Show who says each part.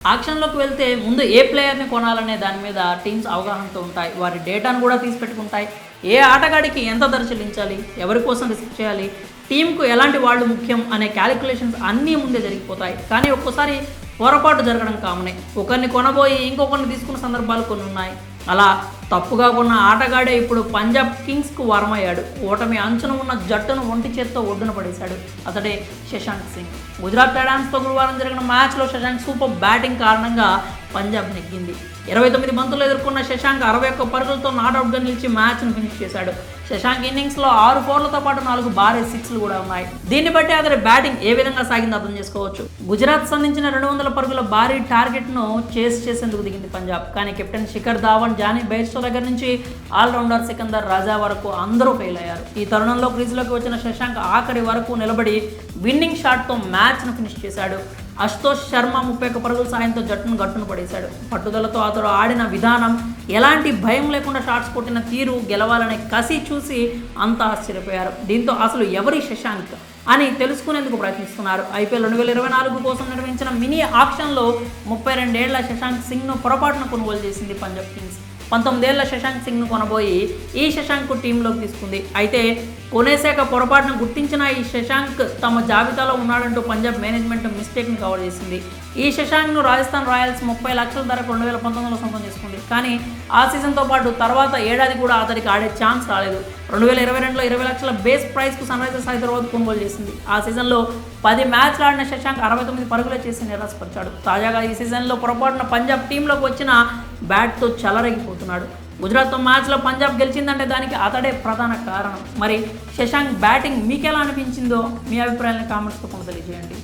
Speaker 1: ఆక్షన్‌లోకి వెళ్తే ముందు ఏ ప్లేయర్‌ని కొనాలనే దాని మీద టీమ్స్ అవగాహనతో ఉంటాయి. వారి డేటాను కూడా తీసి పెట్టుకుంటాయి. ఏ ఆటగాడికి ఎంత ధర చెల్లించాలి, ఎవరి కోసం రిస్క్ చేయాలి, టీమ్‌కు ఎలాంటి వాళ్ళు ముఖ్యం అనే క్యాలిక్యులేషన్స్ అన్నీ ముందే జరిగిపోతాయి. కానీ ఒక్కోసారి పొరపాటు జరగడం కామనే. ఒకరిని కొనబోయి ఇంకొకరిని తీసుకున్న సందర్భాలు కొన్ని ఉన్నాయి. అలా తప్పుగా కొన్న ఆటగాడే ఇప్పుడు పంజాబ్ కింగ్స్కు వారమయ్యాడు. ఓటమి అంచున ఉన్న జట్టును ఒంటి చేత్తో ఒడ్డున పడేశాడు. అతడే శశాంక్ సింగ్. గుజరాత్ టైటాన్స్తో గురువారం జరిగిన మ్యాచ్లో శశాంక్ సూపర్ బ్యాటింగ్ కారణంగా పంజాబ్ నెగ్గింది. 29 బంతులు ఎదుర్కొన్న శశాంక్ 61 పరుగులతో నాట్అవుట్గా నిలిచి మ్యాచ్ను ఫినిష్ చేశాడు. శశాంక్ ఇన్నింగ్స్లో 6 ఫోర్లతో పాటు 4 భారీ సిక్స్లు కూడా ఉన్నాయి. దీన్ని బట్టి అతడి బ్యాటింగ్ ఏ విధంగా సాగిందో అర్థం చేసుకోవచ్చు. గుజరాత్ సంధించిన 200 పరుగుల భారీ టార్గెట్ను చేసేందుకు దిగింది పంజాబ్. కానీ captain Shikhar Dhawan, Jonny Bairstow దగ్గర నుంచి ఆల్రౌండర్ సికందర్ రాజా వరకు అందరూ ఫెయిల్ అయ్యారు. ఈ తరుణంలో క్రీజులోకి వచ్చిన శశాంక్ ఆఖరి వరకు నిలబడి విన్నింగ్ షాట్తో మ్యాచ్ను ఫినిష్ చేశాడు. అశుతోష్ శర్మ 31 పరుగుల సాయంతో జట్టును గట్టును పడేశాడు. పట్టుదలతో అతడు ఆడిన విధానం, ఎలాంటి భయం లేకుండా షాట్స్ కొట్టిన తీరు, గెలవాలనే కసి చూసి అంతా ఆశ్చర్యపోయారు. దీంతో అసలు ఎవరి శశాంక్ అని తెలుసుకునేందుకు ప్రయత్నిస్తున్నారు. ఐపీఎల్ 2024 కోసం నిర్వహించిన మినీ ఆక్షన్లో 32 ఏళ్ల శశాంక్ సింగ్ను పొరపాటున కొనుగోలు చేసింది పంజాబ్ కింగ్స్. 19 ఏళ్ల శశాంక్ సింగ్ను కొనబోయి ఈ శశాంక్ టీంలోకి తీసుకుంది. అయితే కొనేశాక పొరపాటును గుర్తించిన ఈ శశాంక్ తమ జాబితాలో ఉన్నాడంటూ పంజాబ్ మేనేజ్మెంట్ మిస్టేక్ని కవర్ చేసింది. ఈ శశాంక్ను రాజస్థాన్ రాయల్స్ 30 లక్షల ధరకు 2019లో సొంతం చేసుకుంది. కానీ ఆ సీజన్తో పాటు తర్వాత ఏడాది కూడా అతడికి ఆడే ఛాన్స్ రాలేదు. 2022లో 20 లక్షల బేస్ ప్రైస్కు సన్ రైజర్స్ హైదరాబాద్ కొనుగోలు చేసింది. ఆ సీజన్లో 10 మ్యాచ్లు ఆడిన శశాంక్ 69 పరుగులే చేసి నిరాశపరిచాడు. తాజాగా ఈ సీజన్లో పొరపాటున పంజాబ్ టీంలోకి వచ్చిన బ్యాట్తో చెలరేగిపోతున్నాడు. గుజరాత్తో మ్యాచ్లో పంజాబ్ గెలిచిందంటే దానికి అతడే ప్రధాన కారణం. మరి శశాంక్ బ్యాటింగ్ మీకెలా అనిపించిందో మీ అభిప్రాయాలను కామెంట్స్తో తెలియజేయండి.